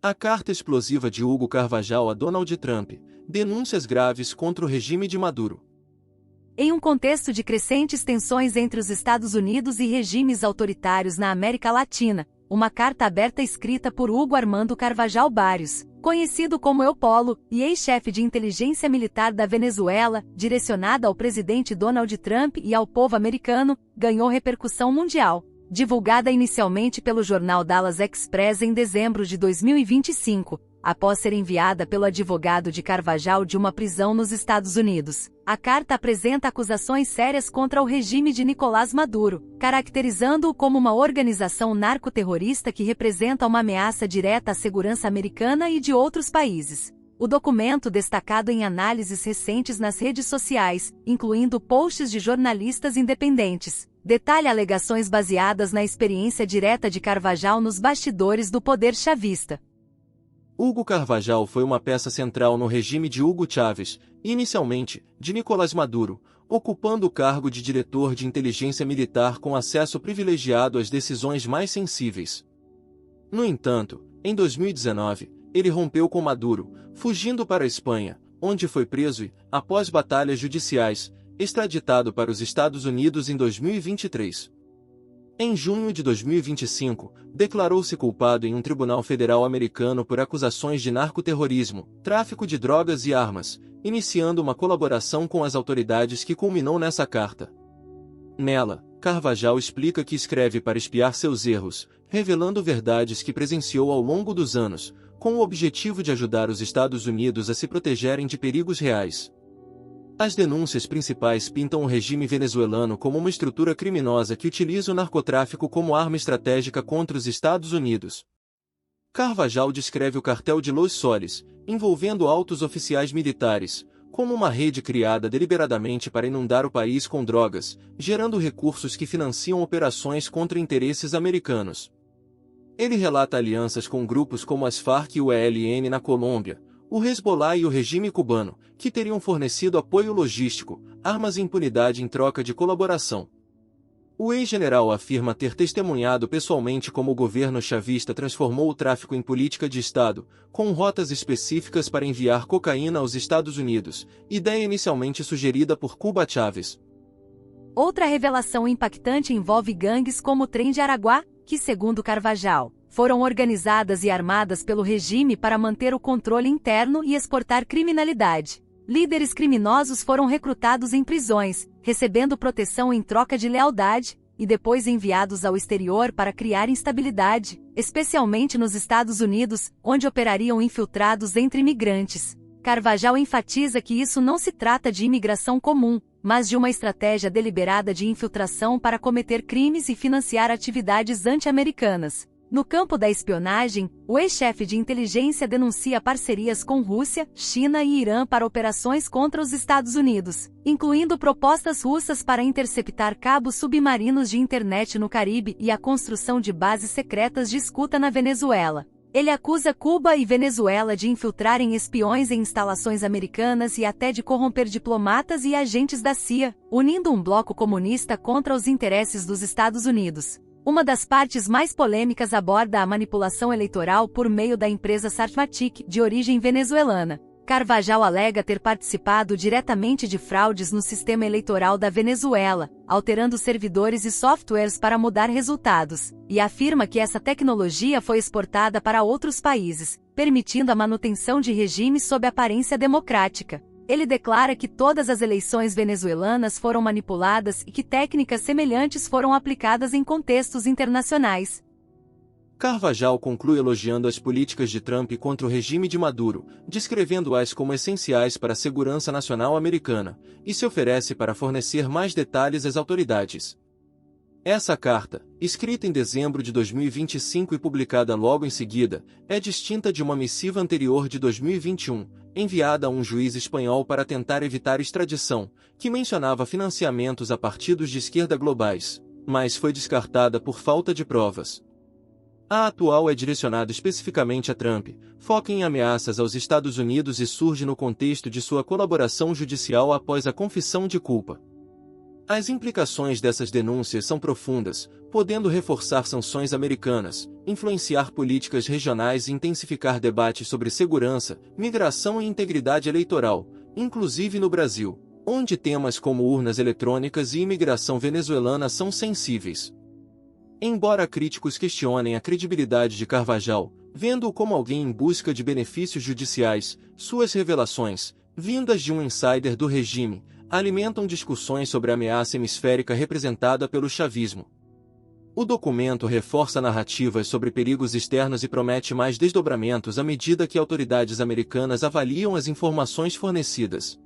A carta explosiva de Hugo Carvajal a Donald Trump, denúncias graves contra o regime de Maduro. Em um contexto de crescentes tensões entre os Estados Unidos e regimes autoritários na América Latina, uma carta aberta escrita por Hugo Armando Carvajal Barrios, conhecido como Eupolo, e ex-chefe de inteligência militar da Venezuela, direcionada ao presidente Donald Trump e ao povo americano, ganhou repercussão mundial. Divulgada inicialmente pelo jornal Dallas Express em dezembro de 2025, após ser enviada pelo advogado de Carvajal de uma prisão nos Estados Unidos, a carta apresenta acusações sérias contra o regime de Nicolás Maduro, caracterizando-o como uma organização narcoterrorista que representa uma ameaça direta à segurança americana e de outros países. O documento, destacado em análises recentes nas redes sociais, incluindo posts de jornalistas independentes, detalha alegações baseadas na experiência direta de Carvajal nos bastidores do poder chavista. Hugo Carvajal foi uma peça central no regime de Hugo Chávez, inicialmente, de Nicolás Maduro, ocupando o cargo de diretor de inteligência militar com acesso privilegiado às decisões mais sensíveis. No entanto, em 2019, ele rompeu com Maduro, fugindo para a Espanha, onde foi preso e, após batalhas judiciais, extraditado para os Estados Unidos em 2023. Em junho de 2025, declarou-se culpado em um tribunal federal americano por acusações de narcoterrorismo, tráfico de drogas e armas, iniciando uma colaboração com as autoridades que culminou nessa carta. Nela, Carvajal explica que escreve para expiar seus erros, revelando verdades que presenciou ao longo dos anos, com o objetivo de ajudar os Estados Unidos a se protegerem de perigos reais. As denúncias principais pintam o regime venezuelano como uma estrutura criminosa que utiliza o narcotráfico como arma estratégica contra os Estados Unidos. Carvajal descreve o cartel de Los Soles, envolvendo altos oficiais militares, como uma rede criada deliberadamente para inundar o país com drogas, gerando recursos que financiam operações contra interesses americanos. Ele relata alianças com grupos como as Farc e o ELN na Colômbia, o Hezbollah e o regime cubano, que teriam fornecido apoio logístico, armas e impunidade em troca de colaboração. O ex-general afirma ter testemunhado pessoalmente como o governo chavista transformou o tráfico em política de Estado, com rotas específicas para enviar cocaína aos Estados Unidos, ideia inicialmente sugerida por Cuba Chávez. Outra revelação impactante envolve gangues como o Trem de Araguá, que, segundo Carvajal, foram organizadas e armadas pelo regime para manter o controle interno e exportar criminalidade. Líderes criminosos foram recrutados em prisões, recebendo proteção em troca de lealdade, e depois enviados ao exterior para criar instabilidade, especialmente nos Estados Unidos, onde operariam infiltrados entre imigrantes. Carvajal enfatiza que isso não se trata de imigração comum, mas de uma estratégia deliberada de infiltração para cometer crimes e financiar atividades anti-americanas. No campo da espionagem, o ex-chefe de inteligência denuncia parcerias com Rússia, China e Irã para operações contra os Estados Unidos, incluindo propostas russas para interceptar cabos submarinos de internet no Caribe e a construção de bases secretas de escuta na Venezuela. Ele acusa Cuba e Venezuela de infiltrarem espiões em instalações americanas e até de corromper diplomatas e agentes da CIA, unindo um bloco comunista contra os interesses dos Estados Unidos. Uma das partes mais polêmicas aborda a manipulação eleitoral por meio da empresa Sarmatic, de origem venezuelana. Carvajal alega ter participado diretamente de fraudes no sistema eleitoral da Venezuela, alterando servidores e softwares para mudar resultados, e afirma que essa tecnologia foi exportada para outros países, permitindo a manutenção de regimes sob aparência democrática. Ele declara que todas as eleições venezuelanas foram manipuladas e que técnicas semelhantes foram aplicadas em contextos internacionais. Carvajal conclui elogiando as políticas de Trump contra o regime de Maduro, descrevendo-as como essenciais para a segurança nacional americana, e se oferece para fornecer mais detalhes às autoridades. Essa carta, escrita em dezembro de 2025 e publicada logo em seguida, é distinta de uma missiva anterior de 2021, enviada a um juiz espanhol para tentar evitar extradição, que mencionava financiamentos a partidos de esquerda globais, mas foi descartada por falta de provas. A atual é direcionada especificamente a Trump, foca em ameaças aos Estados Unidos e surge no contexto de sua colaboração judicial após a confissão de culpa. As implicações dessas denúncias são profundas, podendo reforçar sanções americanas, influenciar políticas regionais e intensificar debates sobre segurança, migração e integridade eleitoral, inclusive no Brasil, onde temas como urnas eletrônicas e imigração venezuelana são sensíveis. Embora críticos questionem a credibilidade de Carvajal, vendo-o como alguém em busca de benefícios judiciais, suas revelações, vindas de um insider do regime, alimentam discussões sobre a ameaça hemisférica representada pelo chavismo. O documento reforça narrativas sobre perigos externos e promete mais desdobramentos à medida que autoridades americanas avaliam as informações fornecidas.